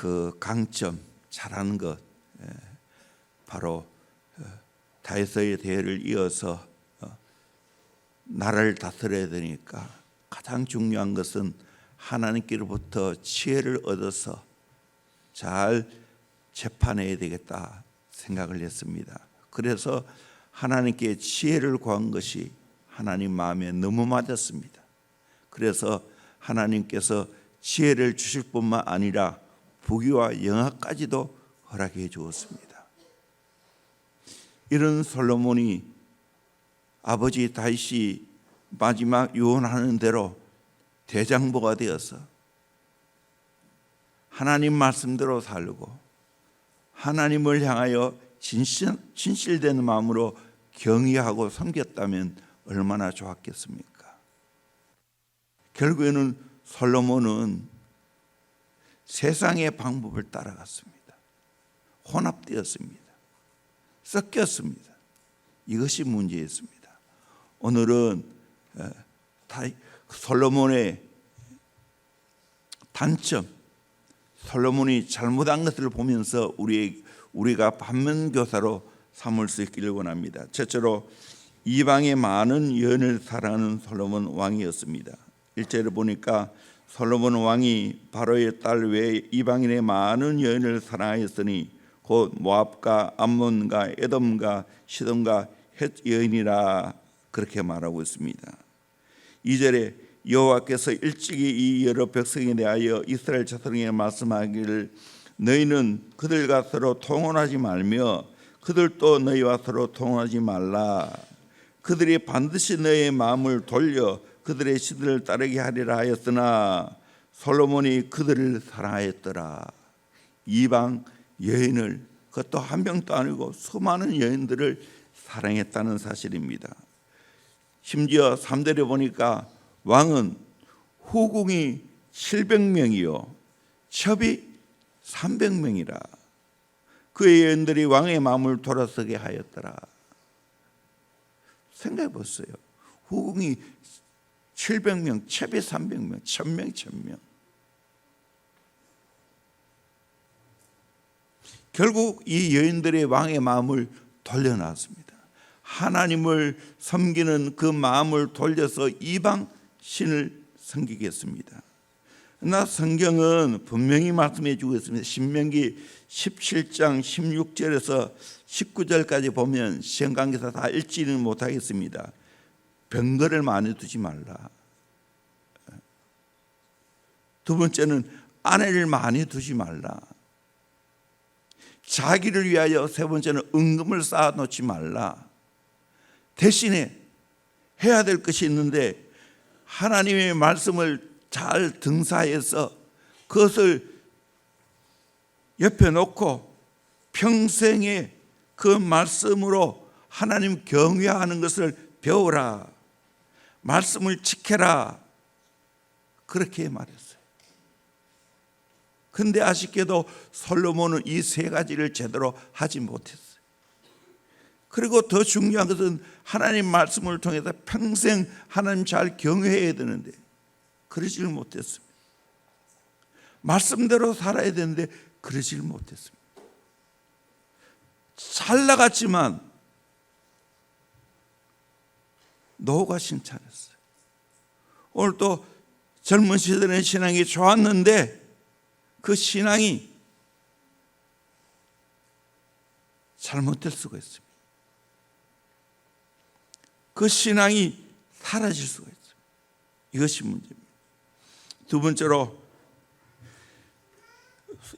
그 강점, 잘하는 것, 바로 다윗의 대를 이어서 나라를 다스려야 되니까 가장 중요한 것은 하나님께로부터 지혜를 얻어서 잘 재판해야 되겠다 생각을 했습니다. 그래서 하나님께 지혜를 구한 것이 하나님 마음에 너무 맞았습니다. 그래서 하나님께서 지혜를 주실 뿐만 아니라 부귀와 영화까지도 허락해 주었습니다. 이런 솔로몬이 아버지 다윗이 마지막 유언하는 대로 대장보가 되어서 하나님 말씀대로 살고 하나님을 향하여 진실된 마음으로 경외하고 섬겼다면 얼마나 좋았겠습니까? 결국에는 솔로몬은 세상의 방법을 따라갔습니다. 혼합되었습니다. 섞였습니다. 이것이 문제였습니다. 오늘은 솔로몬의 단점, 솔로몬이 잘못한 것을 보면서 우리가 반면교사로 삼을 수 있기를 원합니다. 첫째로 이방의 많은 여인을 사랑하는 솔로몬 왕이었습니다. 1절을 보니까 솔로몬 왕이 바로의 딸 외에 이방인의 많은 여인을 사랑하였으니 곧 모압과 암몬과 에돔과 시돈과 헷 여인이라 그렇게 말하고 있습니다. 2절에 여호와께서 일찍이 이 여러 백성에 대하여 이스라엘 자손에게 말씀하기를 너희는 그들과 서로 통혼하지 말며 그들도 너희와 서로 통혼하지 말라. 그들이 반드시 너희의 마음을 돌려 그들의 시들을 따르게 하리라 하였으나 솔로몬이 그들을 사랑하였더라. 이방 여인을, 그것도 한 명도 아니고 수많은 여인들을 사랑했다는 사실입니다. 심지어 3절에 보니까 왕은 후궁이 700명이요 첩이 300명이라. 그의 여인들이 왕의 마음을 돌아서게 하였더라. 생각해 보세요. 후궁이 700명, 첩이 300명, 1000명, 1000명. 결국 이 여인들의 왕의 마음을 돌려놨습니다. 하나님을 섬기는 그 마음을 돌려서 이방 신을 섬기겠습니다. 그러나 성경은 분명히 말씀해 주고 있습니다. 신명기 17장 16절에서 19절까지 보면 시험 관계에서 다 읽지는 못하겠습니다. 병거를 많이 두지 말라. 두 번째는 아내를 많이 두지 말라. 자기를 위하여 세 번째는 은금을 쌓아놓지 말라. 대신에 해야 될 것이 있는데 하나님의 말씀을 잘 등사해서 그것을 옆에 놓고 평생에 그 말씀으로 하나님 경외하는 것을 배우라. 말씀을 지켜라. 그렇게 말했어요. 그런데 아쉽게도 솔로몬은 이 세 가지를 제대로 하지 못했어요. 그리고 더 중요한 것은 하나님 말씀을 통해서 평생 하나님 잘 경외해야 되는데 그러지를 못했습니다. 말씀대로 살아야 되는데 그러지를 못했습니다. 잘 나갔지만 노후가 심찮았어요. 오늘 또 젊은 시절의 신앙이 좋았는데 그 신앙이 잘못될 수가 있습니다. 그 신앙이 사라질 수가 있습니다. 이것이 문제입니다. 두 번째로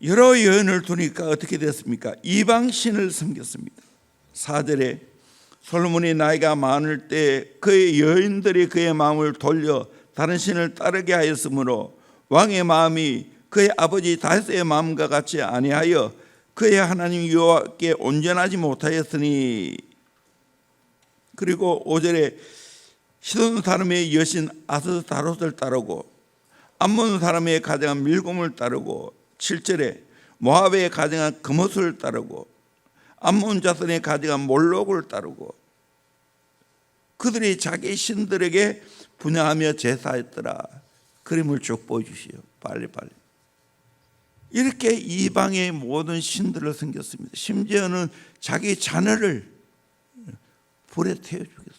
여러 여인을 두니까 어떻게 됐습니까? 이방신을 섬겼습니다. 4절에 솔로몬이 나이가 많을 때 그의 여인들이 그의 마음을 돌려 다른 신을 따르게 하였으므로 왕의 마음이 그의 아버지 다윗의 마음과 같이 아니하여 그의 하나님 여호와께 온전하지 못하였으니. 그리고 5절에 시돈 사람의 여신 아스다롯을 따르고 암몬 사람의 가정한 밀곰을 따르고 7절에 모압의 가정한 그못을 따르고 암몬 자손의 가정한 몰록을 따르고 그들이 자기 신들에게 분양하며 제사했더라. 그림을 쭉 보여주시오. 빨리. 이렇게 이방의 모든 신들을 섬겼습니다. 심지어는 자기 자녀를 불에 태워 죽였습니다.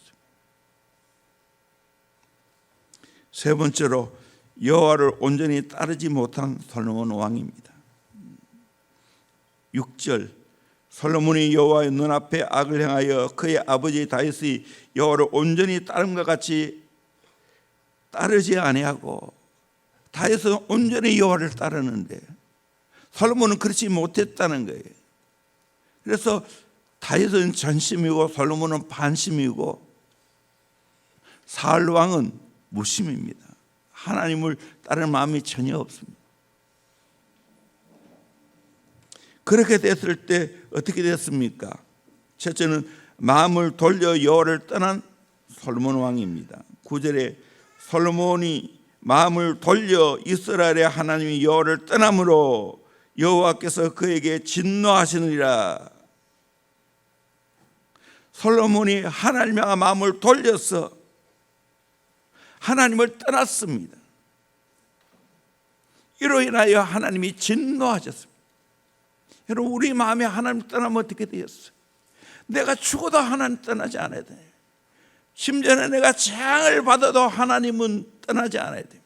세 번째로 여호와를 온전히 따르지 못한 솔로몬 왕입니다. 6절 솔로몬이 여호와의 눈앞에 악을 행하여 그의 아버지 다윗이 여호와를 온전히 따름과 같이 따르지 아니하고, 다윗은 온전히 여호와를 따르는데 솔로몬은 그렇지 못했다는 거예요. 그래서 다윗은 전심이고 솔로몬은 반심이고 사울 왕은 무심입니다. 하나님을 따르는 마음이 전혀 없습니다. 그렇게 됐을 때 어떻게 됐습니까? 첫째는 마음을 돌려 여호와를 떠난 솔로몬 왕입니다. 9절에 솔로몬이 마음을 돌려 이스라엘의 하나님이 여호와를 떠남으로 여호와께서 그에게 진노하시느니라. 솔로몬이 하나님의 마음을 돌려서 하나님을 떠났습니다. 이로 인하여 하나님이 진노하셨습니다. 여러분, 우리 마음에 하나님 떠나면 어떻게 되었어요? 내가 죽어도 하나님 떠나지 않아야 돼요. 심지어는 내가 재앙을 받아도 하나님은 떠나지 않아야 돼요.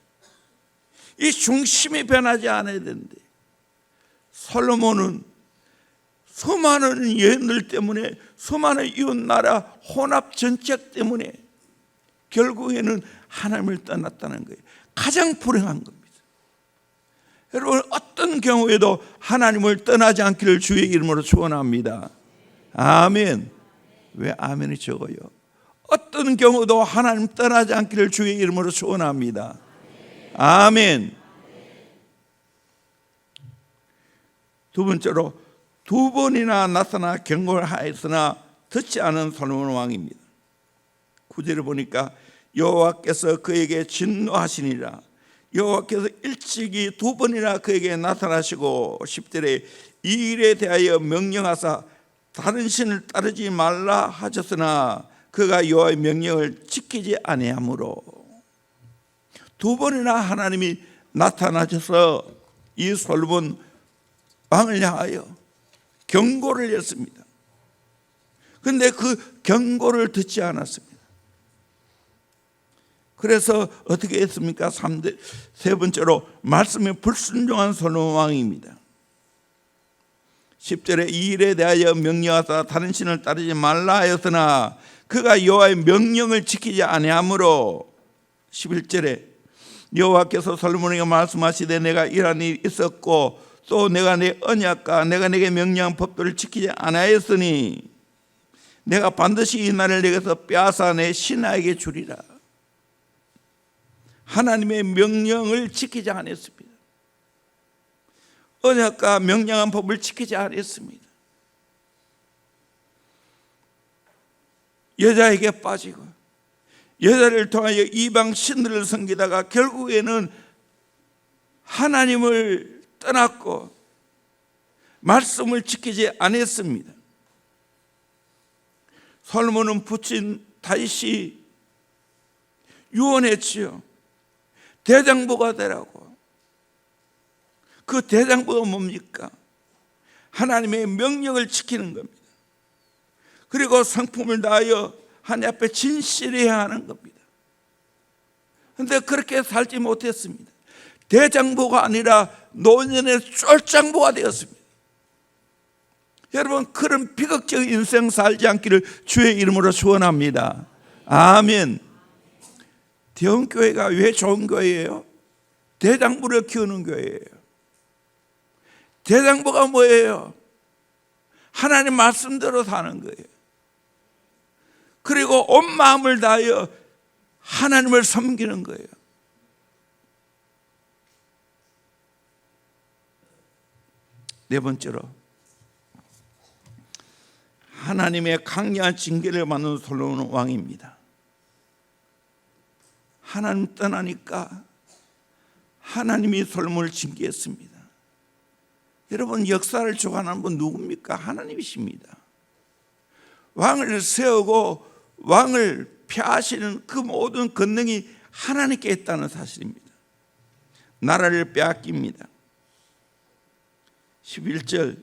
이 중심이 변하지 않아야 되는데, 솔로몬은 수많은 여인들 때문에, 수많은 이웃나라 혼합 정책 때문에 결국에는 하나님을 떠났다는 거예요. 가장 불행한 겁니다. 여러분, 어떤 경우에도 하나님을 떠나지 않기를 주의 이름으로 축원합니다. 아멘. 왜 아멘이 적어요? 어떤 경우도 하나님 떠나지 않기를 주의 이름으로 축원합니다. 아멘. 두 번째로, 두 번이나 나타나 경고를 하였으나 듣지 않은 솔로몬 왕입니다. 9절에 보니까 여호와께서 그에게 진노하시니라. 여호와께서 일찍이 두 번이나 그에게 나타나시고, 10절에 이 일에 대하여 명령하사 다른 신을 따르지 말라 하셨으나 그가 여호와의 명령을 지키지 아니하므로. 두 번이나 하나님이 나타나셔서 이 솔로몬 왕을 향하여 경고를 했습니다. 그런데 그 경고를 듣지 않았습니다. 그래서 어떻게 했습니까? 세 번째로 말씀에 불순종한 솔로몬 왕입니다. 10절에 이 일에 대하여 명령하사 다른 신을 따르지 말라 하였으나 그가 여호와의 명령을 지키지 아니하므로. 11절에 여호와께서 솔로몬에게 말씀하시되 내가 이러한 일이 있었고 또 내가 내 언약과 내가 내게 명령한 법도를 지키지 아니하였으니 내가 반드시 이 날을 내게서 빼앗아 내 신하에게 주리라. 하나님의 명령을 지키지 않았습니다. 언약과 명령한 법을 지키지 않았습니다. 여자에게 빠지고 여자를 통하여 이방 신들을 섬기다가 결국에는 하나님을 떠났고 말씀을 지키지 않았습니다. 솔로몬은 부친 다윗이 유언했지요. 대장부가 되라고. 그 대장부가 뭡니까? 하나님의 명령을 지키는 겁니다. 그리고 성품을 다하여 하나님 앞에 진실히 하는 겁니다. 그런데 그렇게 살지 못했습니다. 대장부가 아니라 노년의 쫄장부가 되었습니다. 여러분, 그런 비극적인 인생 살지 않기를 주의 이름으로 축원합니다. 아멘. 대형교회가 왜 좋은 교회예요? 대장부를 키우는 교회예요. 대장부가 뭐예요? 하나님 말씀대로 사는 거예요. 그리고 온 마음을 다하여 하나님을 섬기는 거예요. 네 번째로, 하나님의 강력한 징계를 받는 솔로몬 왕입니다. 하나님 떠나니까 하나님이 솔로몬을 징계했습니다. 여러분, 역사를 주관하는 분 누굽니까? 하나님이십니다. 왕을 세우고 왕을 폐하시는 그 모든 권능이 하나님께 있다는 사실입니다. 나라를 빼앗깁니다. 11절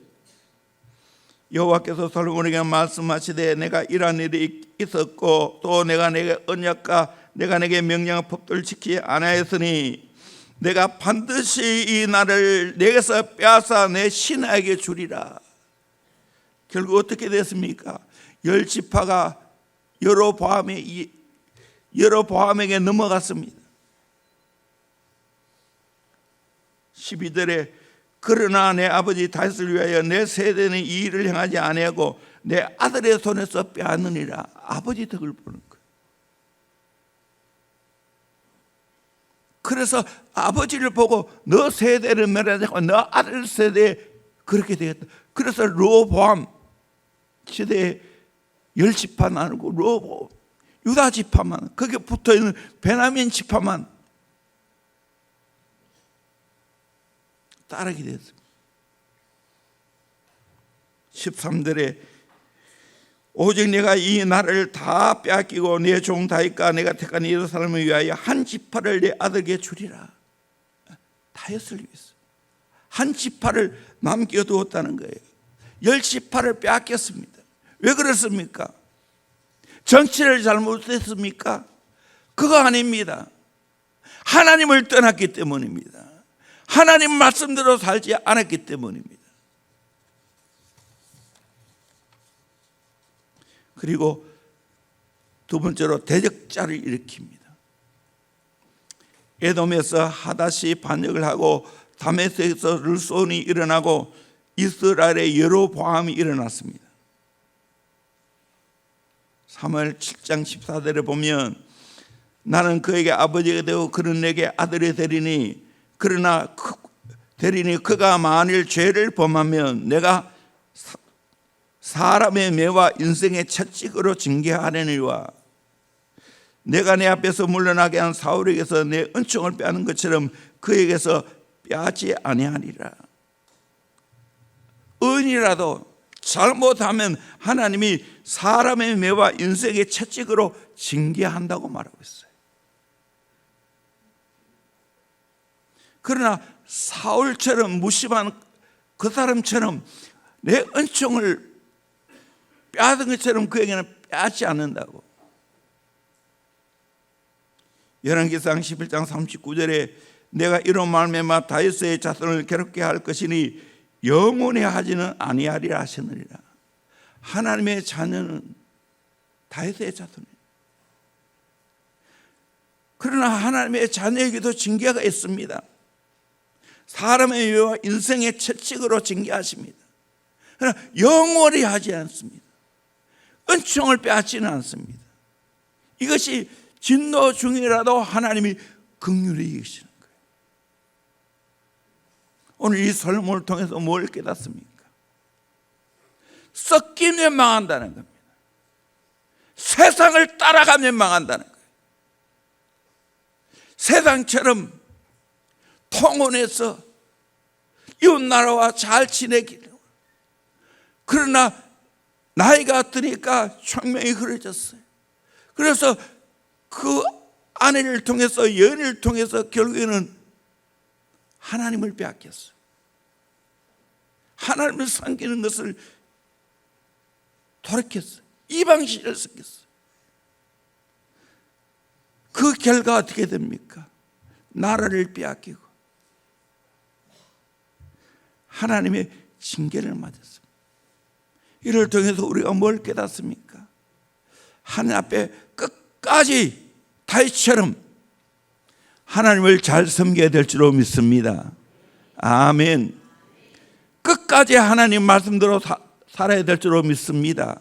여호와께서 솔로몬에게 말씀하시되 내가 이러한 일이 있었고 또 내가 내게 언약과 내가 내게 명령한 법도를 지키지 아니하였으니 내가 반드시 이 날을 내게서 빼앗아 내 신하에게 주리라. 결국 어떻게 됐습니까? 10지파가 여로보암에게 넘어갔습니다. 12절에 그러나 내 아버지 다윗을 위하여 내 세대는 이 일을 행하지 아니하고 내 아들의 손에서 빼앗느니라. 아버지 덕을 보는 거예요. 그래서 아버지를 보고 너 세대를 멸하지 않고 너 아들 세대에 그렇게 되겠다. 그래서 르호보암 시대에 10지파 나누고 르호보암 유다 지파만 거기에 붙어있는 베냐민 지파만 따르게 됐습니다. 13절에 오직 내가 이 나라를 다 빼앗기고 내 종 다윗과 내가 택한 예루살렘을 위하여 한 지파를 내 아들에게 주리라. 다윗을 위해서 한 지파를 남겨두었다는 거예요. 10지파를 빼앗겼습니다. 왜 그렇습니까? 정치를 잘못했습니까? 그거 아닙니다. 하나님을 떠났기 때문입니다. 하나님 말씀대로 살지 않았기 때문입니다. 그리고 두 번째로 대적자를 일으킵니다. 에돔에서 하닷이 반역을 하고 다메섹에서 르손이 일어나고 이스라엘의 여로보암이 일어났습니다. 사무엘 7장 14절에 보면 나는 그에게 아버지가 되고 그는 내게 아들이 되리니 그러나 그가 만일 죄를 범하면 내가 사람의 매와 인생의 채찍으로 징계하려니와 내가 내 앞에서 물러나게 한 사울에게서 내 은총을 빼앗는 것처럼 그에게서 빼앗지 아니하리라. 의인이라도 잘못하면 하나님이 사람의 매와 인생의 채찍으로 징계한다고 말하고 있어요. 그러나 사울처럼 무심한 그 사람처럼 내 은총을 빼앗은 것처럼 그에게는 빼앗지 않는다고. 열왕기상 11장 39절에 내가 이런 말미암아 다윗의 자손을 괴롭게 할 것이니 영원히 하지는 아니하리라 하시느니라. 하나님의 자녀는 다윗의 자손이에요. 그러나 하나님의 자녀에게도 징계가 있습니다. 사람의 유와 인생의 채찍으로 징계하십니다. 그러나 영원히 하지 않습니다. 은총을 빼앗지는 않습니다. 이것이 진노 중이라도 하나님이 긍휼히 여기시는 거예요. 오늘 이 설문을 통해서 뭘 깨닫습니까? 썩기면 망한다는 겁니다. 세상을 따라가면 망한다는 거예요. 세상처럼 통혼해서 이웃나라와 잘 지내기로. 그러나 나이가 드니까 총명이 흐려졌어요. 그래서 그 아내를 통해서 연인을 통해서 결국에는 하나님을 빼앗겼어요. 하나님을 섬기는 것을 돌이켰어요. 이방신을 섬겼어요. 그 결과 어떻게 됩니까? 나라를 빼앗기고 하나님의 징계를 맞았습니다. 이를 통해서 우리가 뭘 깨닫습니까? 하나님 앞에 끝까지 다윗처럼 하나님을 잘 섬겨야 될 줄로 믿습니다. 아멘. 끝까지 하나님 말씀대로 살아야 될 줄로 믿습니다.